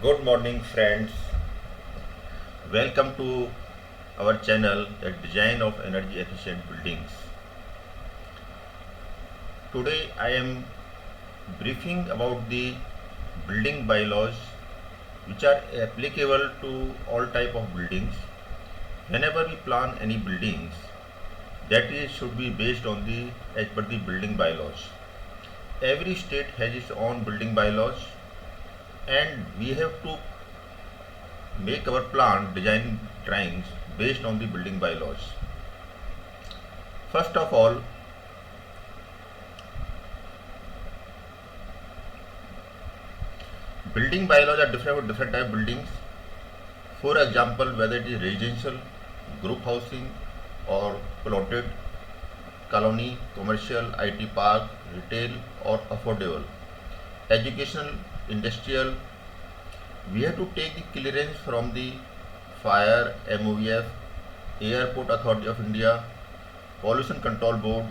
Good morning, friends. Welcome to our channel, The Design of Energy Efficient Buildings. Today, I am briefing about the building bylaws which are applicable to all type of buildings. Whenever we plan any buildings, that is should be based on the as per the building bylaws. Every state has its own building bylaws, and we have to make our plan design drawings based on the building bylaws. First of all, building bylaws are different for different type of buildings. For example, whether it is residential, group housing, or plotted, colony, commercial, IT park, retail, or affordable, educational, industrial, we have to take the clearance from the Fire, MOEF, Airport Authority of India, Pollution Control Board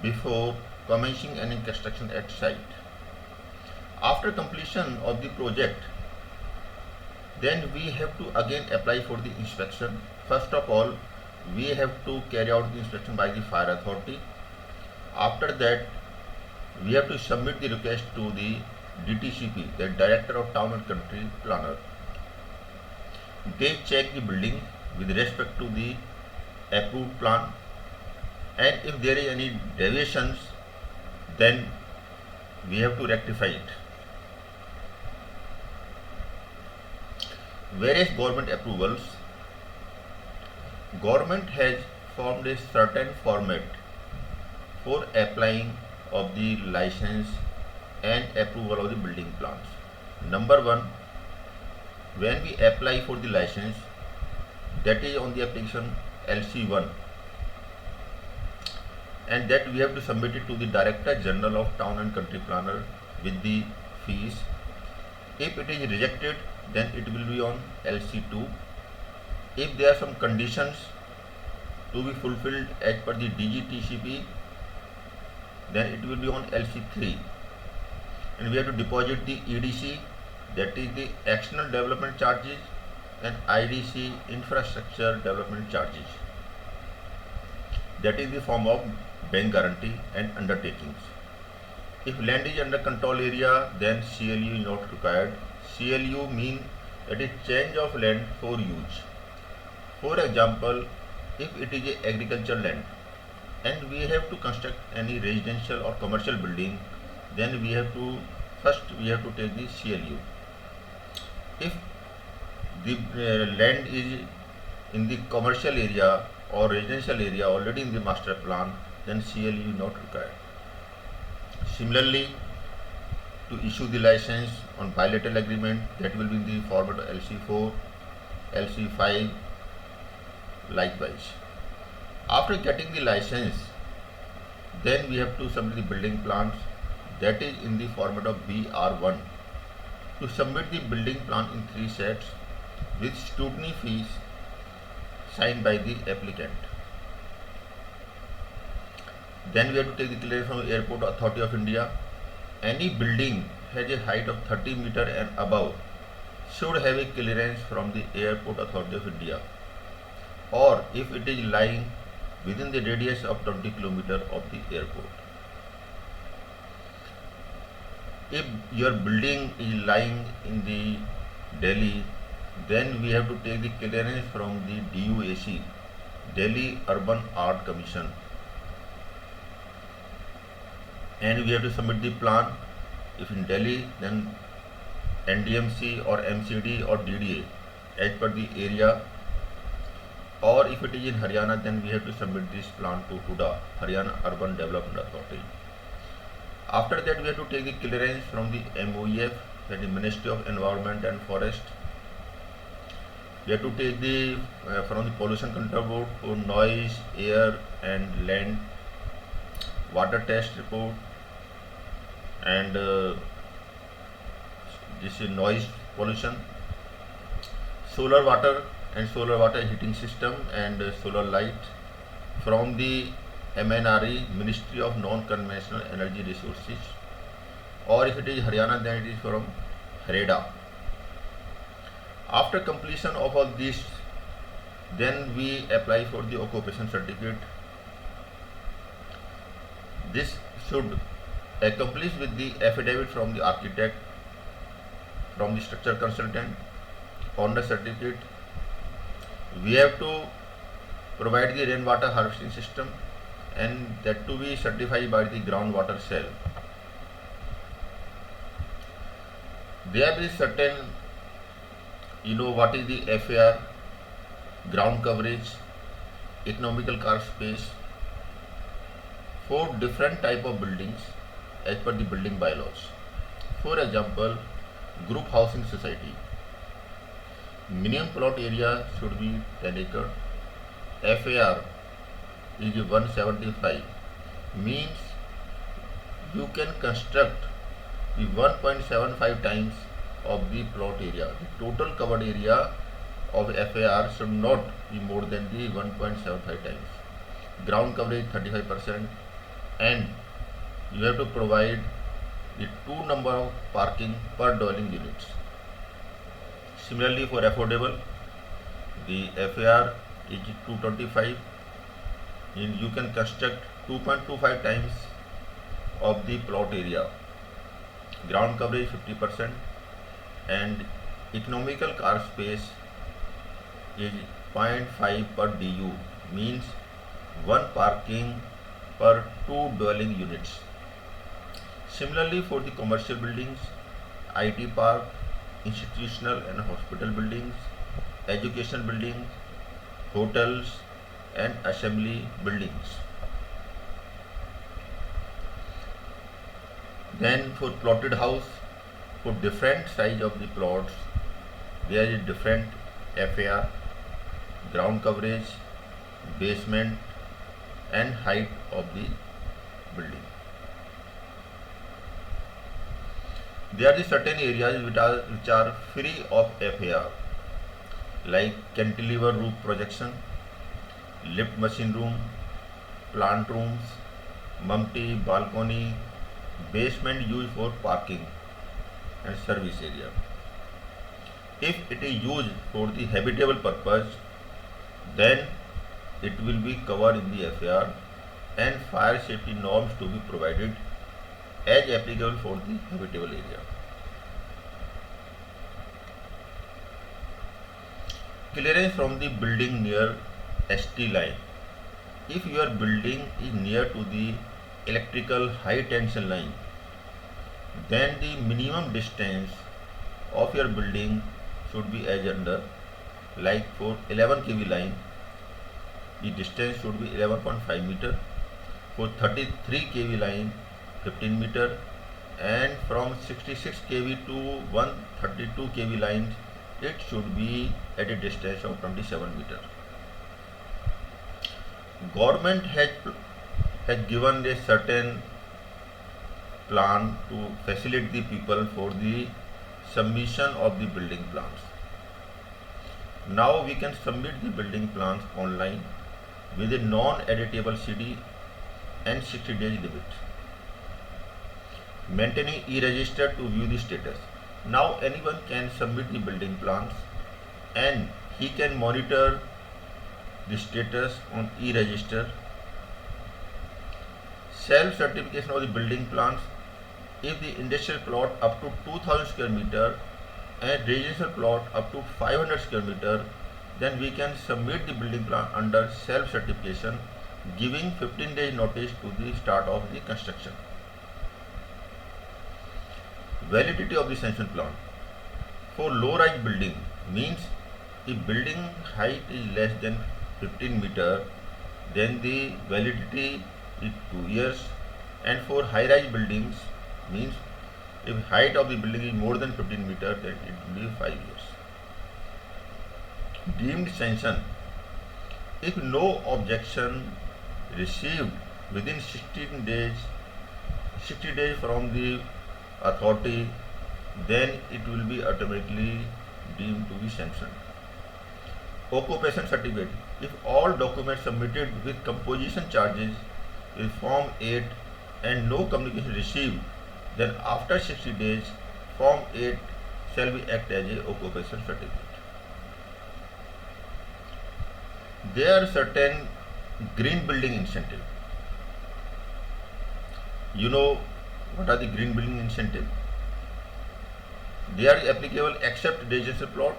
before commencing any construction at site. After completion of the project, then we have to again apply for the inspection. First of all, we have to carry out the inspection by the fire authority. After that, we have to submit the request to the DTCP, the Director of Town and Country Planner. They check the building with respect to the approved plan, and if there is any deviations, then we have to rectify it. Various government approvals, government has formed a certain format for applying of the license and approval of the building plans. Number one, when we apply for the license, that is on the application LC1, and that we have to submit it to the Director General of Town and Country Planner with the fees. If it is rejected, then it will be on LC2. If there are some conditions to be fulfilled as per the DGTCP, then it will be on LC3. And we have to deposit the EDC, that is the external development charges, and IDC, infrastructure development charges, that is the form of bank guarantee and undertakings. If land is under control area, then CLU is not required. CLU means that is change of land for use. For example, if it is a agricultural land and we have to construct any residential or commercial building, then we have to take the CLU. If the land is in the commercial area or residential area already in the master plan, then CLU is not required. Similarly, to issue the license on bilateral agreement, that will be in the format of LC4, LC5, likewise. After getting the license, then we have to submit the building plans, that is in the format of BR1. To submit the building plan in 3 sets with scrutiny fees signed by the applicant. Then we have to take the clearance from the Airport Authority of India. Any building has a height of 30 meter and above should have a clearance from the Airport Authority of India, or if it is lying within the radius of 20 km of the airport. If your building is lying in the Delhi, then we have to take the clearance from the DUAC, Delhi Urban Art Commission, and we have to submit the plan. If in Delhi, then NDMC or MCD or DDA as per the area, or if it is in Haryana, then we have to submit this plan to HUDA, Haryana Urban Development Authority. After that, we have to take the clearance from the MOEF, that is Ministry of Environment and Forest. We have to take the from the Pollution Control Board for noise, air and land, water test report, and this is noise pollution, solar water and solar water heating system, and solar light from the MNRE, Ministry of Non-Conventional Energy Resources, or if it is Haryana, then it is from HREDA. After completion of all these, then we apply for the occupation certificate. This should accomplish with the affidavit from the architect, from the structure consultant, owner certificate. We have to provide the rainwater harvesting system, and that to be certified by the groundwater cell. There is certain, what is the FAR, ground coverage, economical car space for different type of buildings as per the building bylaws. For example, group housing society, minimum plot area should be 10 acre. FAR is 175, means you can construct the 1.75 times of the plot area. The total covered area of FAR should not be more than the 1.75 times. Ground coverage 35%, and you have to provide the 2 number of parking per dwelling units. Similarly, for affordable, the FAR is 225, and you can construct 2.25 times of the plot area. Ground coverage 50%, and economical car space is 0.5 per DU, means 1 parking per 2 dwelling units. Similarly, for the commercial buildings, IT park, institutional and hospital buildings, education buildings, hotels and assembly buildings. Then for plotted house, for different size of the plots, there is different FAR, ground coverage, basement and height of the building. There are certain areas which are free of FAR, like cantilever roof projection, lift machine room, plant rooms, mumty, balcony, basement used for parking and service area. If it is used for the habitable purpose, then it will be covered in the FAR, and fire safety norms to be provided as applicable for the habitable area. Clearance from the building near ST line. If your building is near to the electrical high tension line, then the minimum distance of your building should be as under, like for 11 kV line, the distance should be 11.5 meter. For 33 kV line, 15 meter, and from 66 kV to 132 kV lines, it should be at a distance of 27 meter. Government has given a certain plan to facilitate the people for the submission of the building plans. Now we can submit the building plans online with a non-editable CD and 60 days limit. Maintaining e-register to view the status. Now anyone can submit the building plans and he can monitor the status on e-register. Self-certification of the building plans. If the industrial plot up to 2000 square meter and residential plot up to 500 square meter, then we can submit the building plan under self-certification, giving 15 days notice to the start of the construction. Validity of the sanction plan. For low-rise building, means if building height is less than 15 meter, then the validity is 2 years, and for high-rise buildings, means if height of the building is more than 15 meter, then it will be 5 years. Deemed sanction. If no objection received within 60 days from the authority, then it will be automatically deemed to be sanctioned. Occupation certificate. If all documents submitted with composition charges with Form 8 and no communication received, then after 60 days, Form 8 shall be act as a occupation certificate. There are certain green building incentive. You know what are the green building incentive? They are applicable except residential plot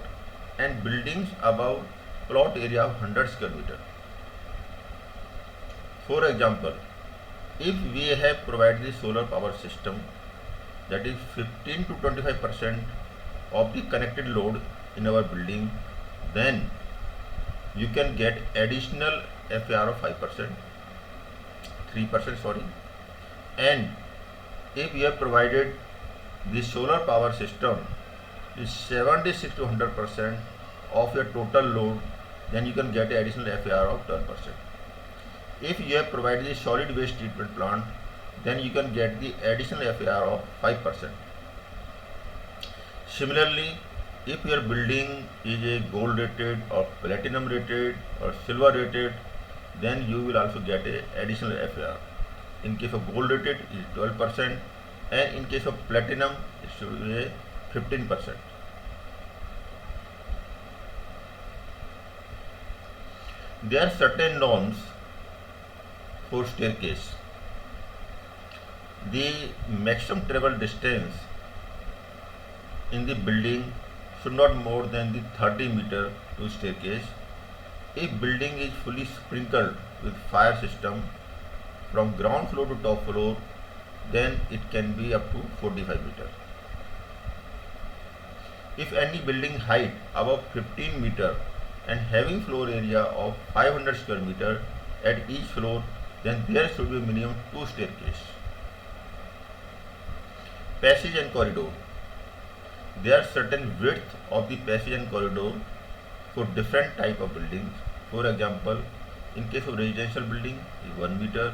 and buildings above plot area of 100 square meter. For example, if we have provided the solar power system, that is 15 to 25% of the connected load in our building, then you can get additional FAR of 5%, 3%, sorry. And if you have provided the solar power system is 76 to 100% of your total load, then you can get an additional FAR of 12%. If you have provided the solid waste treatment plant, then you can get the additional FAR of 5%. Similarly, if your building is a gold rated or platinum rated or silver rated, then you will also get a additional FAR. In case of gold rated, it is 12%, and in case of platinum, it should be a 15%. There are certain norms for staircase. The maximum travel distance in the building should not more than the 30 meter to staircase. If building is fully sprinkled with fire system from ground floor to top floor, then it can be up to 45 meter. If any building height above 15 meter and having floor area of 500 square meter at each floor, then there should be minimum 2 staircase. Passage and corridor. There are certain width of the passage and corridor for different type of buildings. For example, in case of residential building is 1 meter,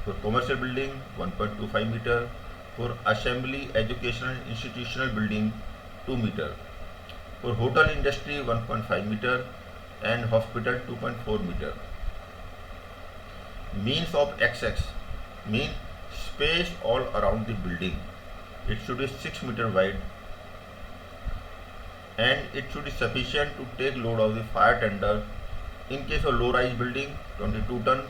for commercial building 1.25 meter, for assembly, educational, institutional building 2 meter, for hotel industry 1.5 meter, and hospital 2.4 meter. Means of XX means space all around the building. It should be 6 meter wide, and it should be sufficient to take load of the fire tender. In case of low rise building 22 ton,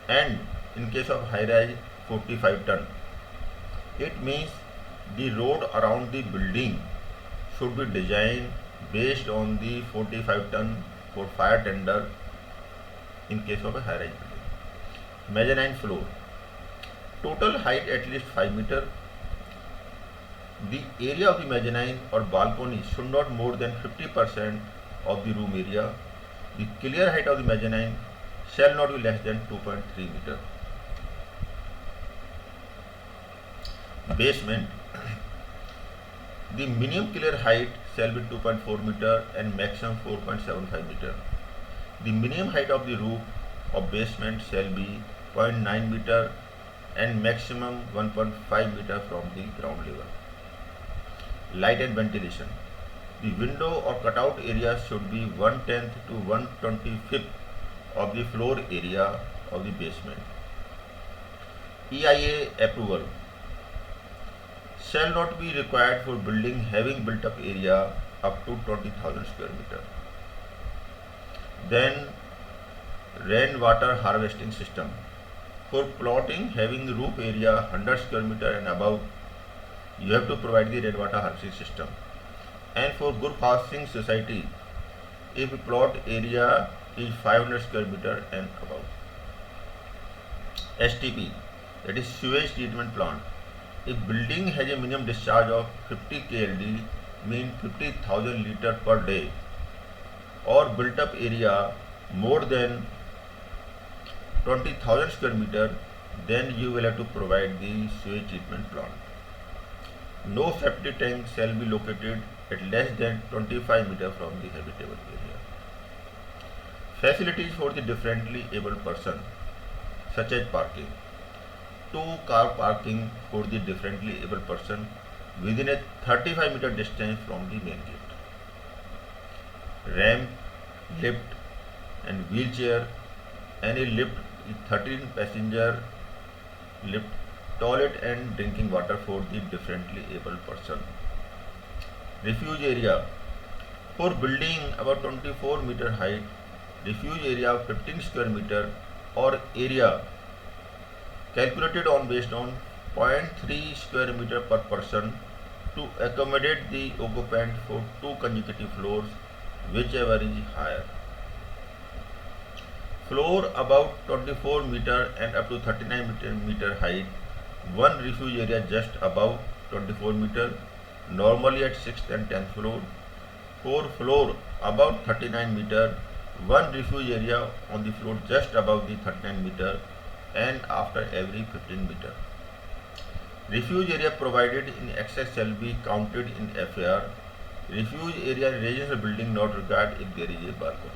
and in case of high rise 45 ton. It means the road around the building should be designed based on the 45 ton for fire tender in case of a high rise building. Mezzanine floor. Total height at least 5 meter. The area of the mezzanine or balcony should not more than 50% of the room area. The clear height of the mezzanine shall not be less than 2.3 meter. Basement. The minimum clear height shall be 2.4 meter and maximum 4.75 meter. The minimum height of the roof of basement shall be 0.9 meter and maximum 1.5 meter from the ground level. Light and ventilation. The window or cutout area should be 1/10 to 1/25 of the floor area of the basement. EIA approval shall not be required for building having built up area up to 20,000 square meter. Then rainwater harvesting system. For plotting having roof area 100 square meter and above, you have to provide the rainwater harvesting system. And for group housing society, if plot area is 500 square meter and above. STP, that is sewage treatment plant. If building has a minimum discharge of 50 KLD, mean 50,000 liter per day, or built up area more than 20,000 square meter, then you will have to provide the sewage treatment plant. No septic tank shall be located at less than 25 meter from the habitable area. Facilities for the differently abled person, such as parking. 2-car parking for the differently able person within a 35 meter distance from the main gate. Ramp, lift and wheelchair. Any lift with 13 passenger lift. Toilet and drinking water for the differently able person. Refuge area. For building about 24 meter height refuge area of 15 square meter or area calculated on based on 0.3 square meter per person to accommodate the occupant for 2 consecutive floors, whichever is higher. Floor above 24 meter and up to 39 meter height, one refuge area just above 24 meter, normally at 6th and 10th floor. For floor above 39 meter, one refuge area on the floor just above the 39 meter and after every 15 meter. Refuge area provided in excess shall be counted in FAR. Refuge area in residential building not required if there is a balcony.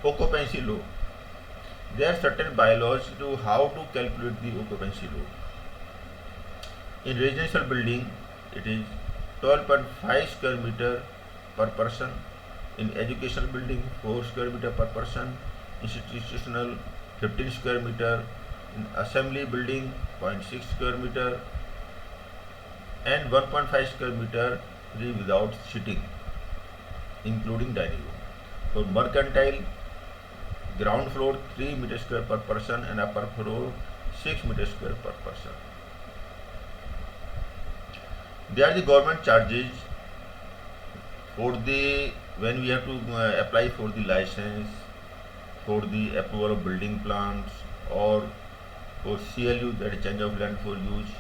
Occupancy load. There are certain bylaws to how to calculate the occupancy load. In residential building, it is 12.5 square meter per person. In educational building, 4 square meter per person. Institutional, 15 square meter. In assembly building, 0.6 square meter and 1.5 square meter without sitting, including dining room. For mercantile, ground floor 3 meter square per person and upper floor 6 meter square per person. They are the government charges for the when we have to apply for the license, for the approval of building plans, or for CLU, that is change of land for use.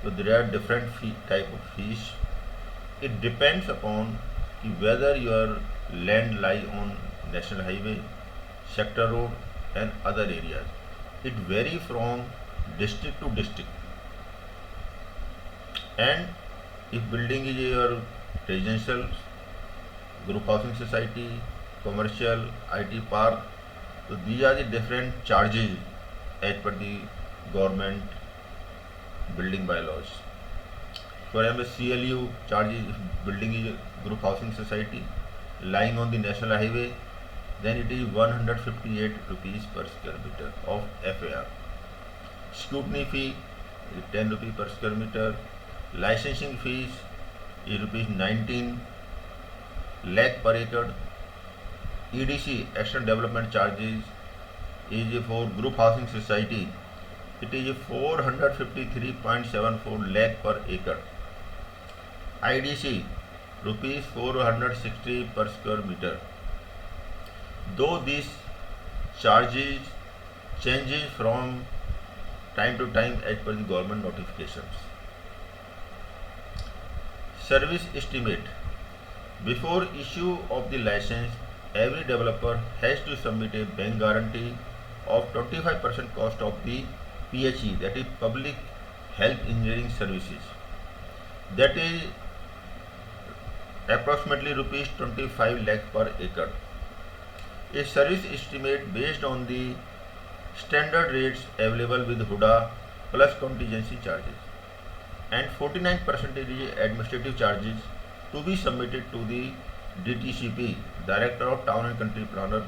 So there are different type of fees. It depends upon whether your land lie on national highway, sector road and other areas. It varies from district to district. And if building is your residential, group housing society, commercial, IT park, so these are the different charges as per the government building bylaws. For example, CLU charges if building is group housing society lying on the national highway, then it is 158 rupees per square meter of FAR. Scrutiny fee is 10 rupees per square meter. Licensing fees is rupees 19 lakh per acre. EDC, external development charges, is for group housing society. It is 453.74 lakh per acre. IDC rupees 460 per square meter. Though these charges changes from time to time as per the government notifications. Service estimate. Before issue of the license, every developer has to submit a bank guarantee of 25% cost of the PHE, that is Public Health Engineering Services. That is approximately rupees 25 lakh per acre. A service estimate based on the standard rates available with HUDA plus contingency charges, and 49% is administrative charges to be submitted to the DTCP, Director of Town and Country Planner.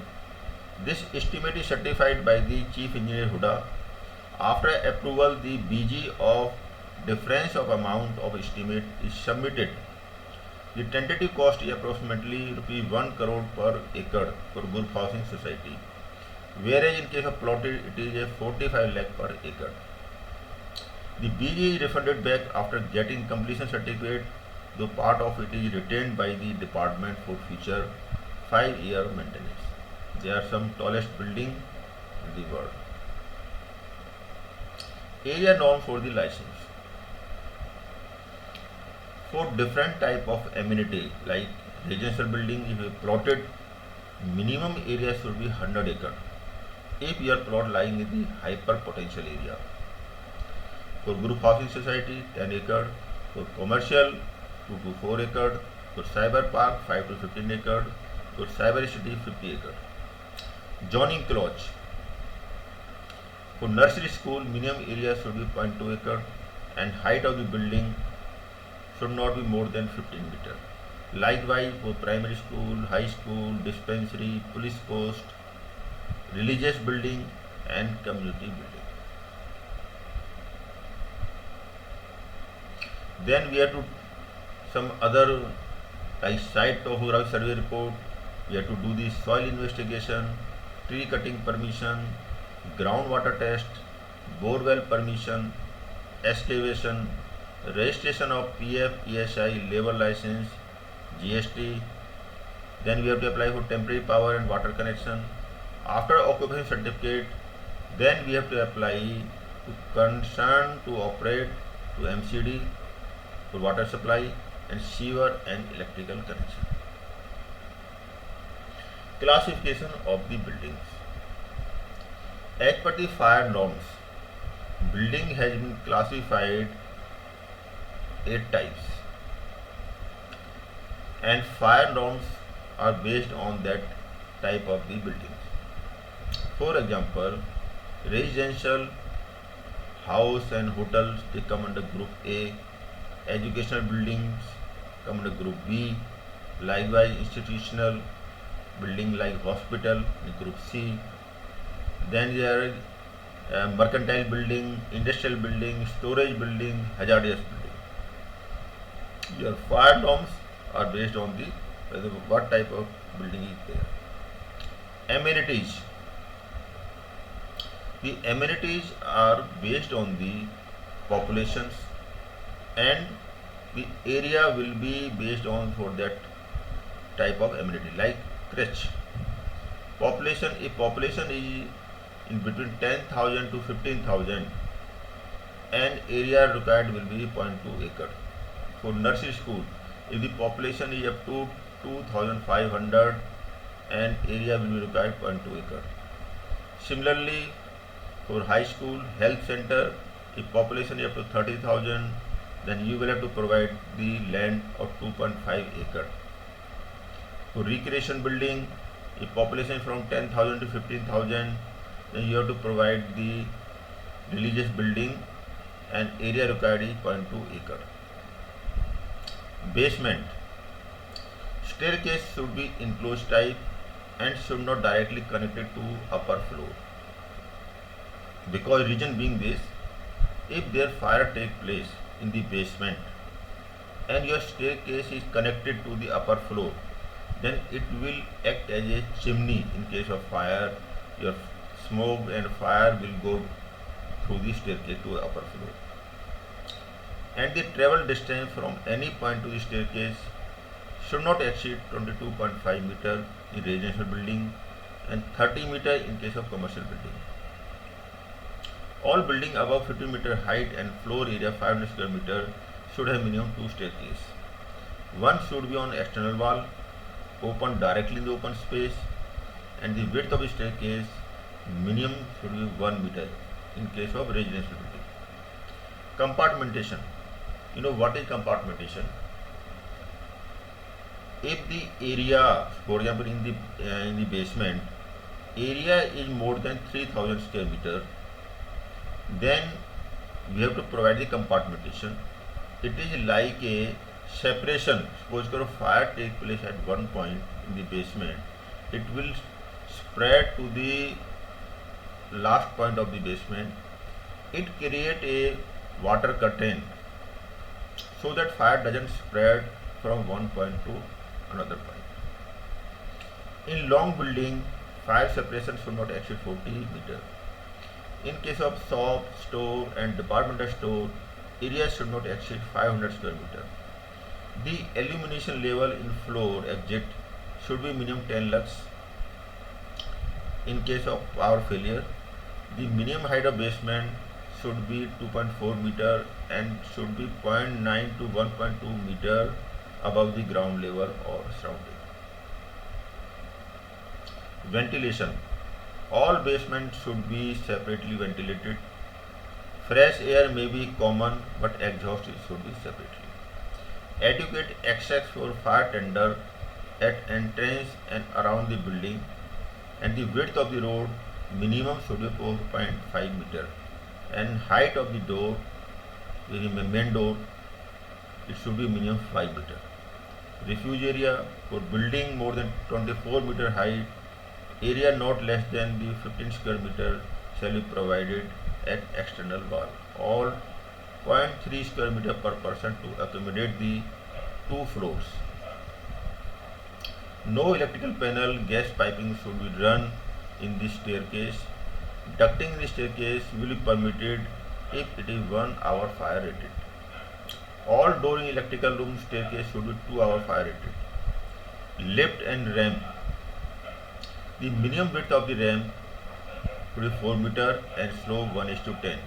This estimate is certified by the Chief Engineer HUDA. After approval, the BG of difference of amount of estimate is submitted. The tentative cost is approximately rupees 1 crore per acre for group housing society, whereas in case of plotted it is a 45 lakh per acre. The BG is refunded back after getting completion certificate, though part of it is retained by the department for future 5-year maintenance. They are some tallest building in the world. Area norm for the license. For different type of amenity, like residential building, if you plotted, minimum area should be 100 acre if your plot lying in the hyper potential area. For group housing society, 10 acre. For commercial, 2 to 4 acre. For cyber park, 5 to 15 acre. For cyber city, 50 acre. Zoning clause. For nursery school, minimum area should be 0.2 acre and height of the building should not be more than 15 meter. Likewise, for primary school, high school, dispensary, police post, religious building and community building. Then we have to some other like site topographic survey report, We have to do the soil investigation, tree cutting permission, groundwater test, borewell permission, excavation, registration of PF, ESI, labor license, GST. Then we have to apply for temporary power and water connection. After occupation certificate, then we have to apply to concern to operate to MCD for water supply and sewer and electrical connection. Classification of the buildings. As per the fire norms, building has been classified 8 types, and fire norms are based on that type of the buildings. For example, residential, house and hotels, they come under group A. Educational buildings come under group B. Likewise, institutional building like hospital in group C. Then there is mercantile building, industrial building, storage building, hazardous building. Your fire norms are based on the what type of building is there. Amenities. The amenities are based on the populations, and the area will be based on for that type of amenity. Like crèche. Population, if population is in between 10,000 to 15,000, and area required will be 0.2 acre. For nursery school, if the population is up to 2,500 and area will be required 0.2 acre. Similarly, for high school, health center, if population is up to 30,000, then you will have to provide the land of 2.5 acre. For recreation building, if population from 10,000 to 15,000, then you have to provide the religious building and area required is 0.2 acre. Basement. Staircase should be enclosed type and should not directly connected to upper floor. Because reason being this, if there fire take place in the basement and your staircase is connected to the upper floor, then it will act as a chimney in case of fire. Your smoke and fire will go through the staircase to the upper floor. And the travel distance from any point to the staircase should not exceed 22.5 meter in residential building and 30 meter in case of commercial building. All building above 50 meter height and floor area 500 square meter should have minimum 2 staircases. One should be on external wall, open directly in the open space, and the width of the staircase minimum should be 1 meter in case of residential building. Compartmentation. You know what is compartmentation? If the area, for example, in the basement, area is more than 3,000 square meter, then we have to provide the compartmentation. It is like a separation. Suppose if fire take place at one point in the basement, it will spread to the last point of the basement. It create a water curtain so that fire doesn't spread from one point to another point. In long building, fire separation should not exceed 40 meter. In case of shop, store and departmental store, area should not exceed 500 square meter. The illumination level in floor exit should be minimum 10 lux. In case of power failure, the minimum height of basement should be 2.4 meter and should be 0.9 to 1.2 meter above the ground level or surrounding. Ventilation. All basements should be separately ventilated. Fresh air may be common, but exhaust should be separately. Adequate access for fire tender at entrance and around the building, and the width of the road minimum should be 4.5 meter, and height of the door, the main door, it should be minimum 5 meter. Refuge area for building more than 24 meter height, area not less than the 15 square meter shall be provided at external wall. All 0.3 square meter per person to accommodate the 2 floors. No electrical panel, gas piping should be run in this staircase. Ducting in the staircase will be permitted if it is 1 hour fire rated. All door in electrical room staircase should be 2 hour fire rated. Lift and ramp. The minimum width of the ramp should be 4 meter and slope 1:10.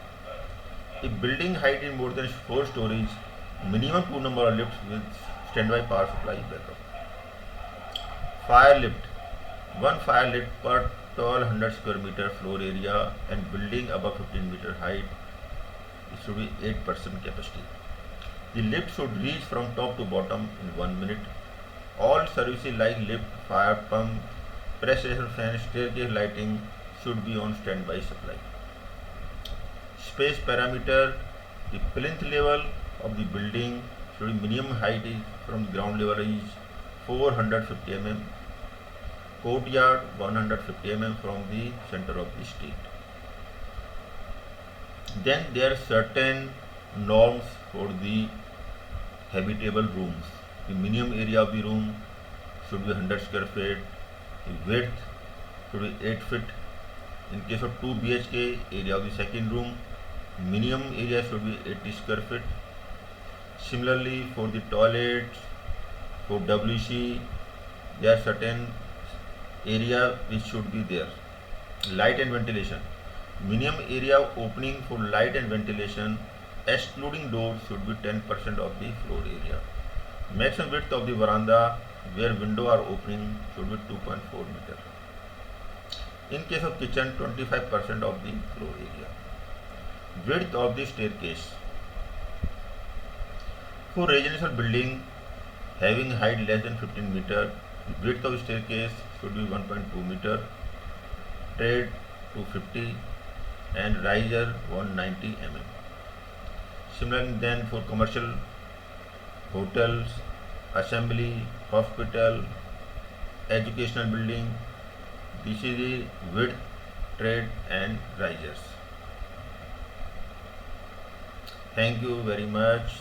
If building height is more than 4 stories, minimum 2 number of lifts with standby power supply is backup. Fire lift. One fire lift per 1200 square meter floor area and building above 15 meter height. It should be 8% capacity. The lift should reach from top to bottom in 1 minute. All services like lift, fire pump, pressure fan, staircase lighting should be on standby supply. Space parameter. The plinth level of the building should be minimum height is from the ground level is 450 mm. Courtyard 150 mm from the center of the street. Then there are certain norms for the habitable rooms. The minimum area of the room should be 100 square feet. The width should be 8 feet. In case of 2 BHK, area of the second room, minimum area should be 80 square feet. Similarly, for the toilets, for WC, there are certain area which should be there. Light and ventilation. Minimum area opening for light and ventilation excluding doors should be 10% of the floor area. Maximum width of the veranda where window are opening should be 2.4 meter. In case of kitchen, 25% of the floor area. Width of the staircase. For residential building having height less than 15 meter, the width of the staircase should be 1.2 meter, trade 250 and riser 190 mm. Similarly, then for commercial, hotels, assembly, hospital, educational building, this is the width, trade and risers. Thank you very much.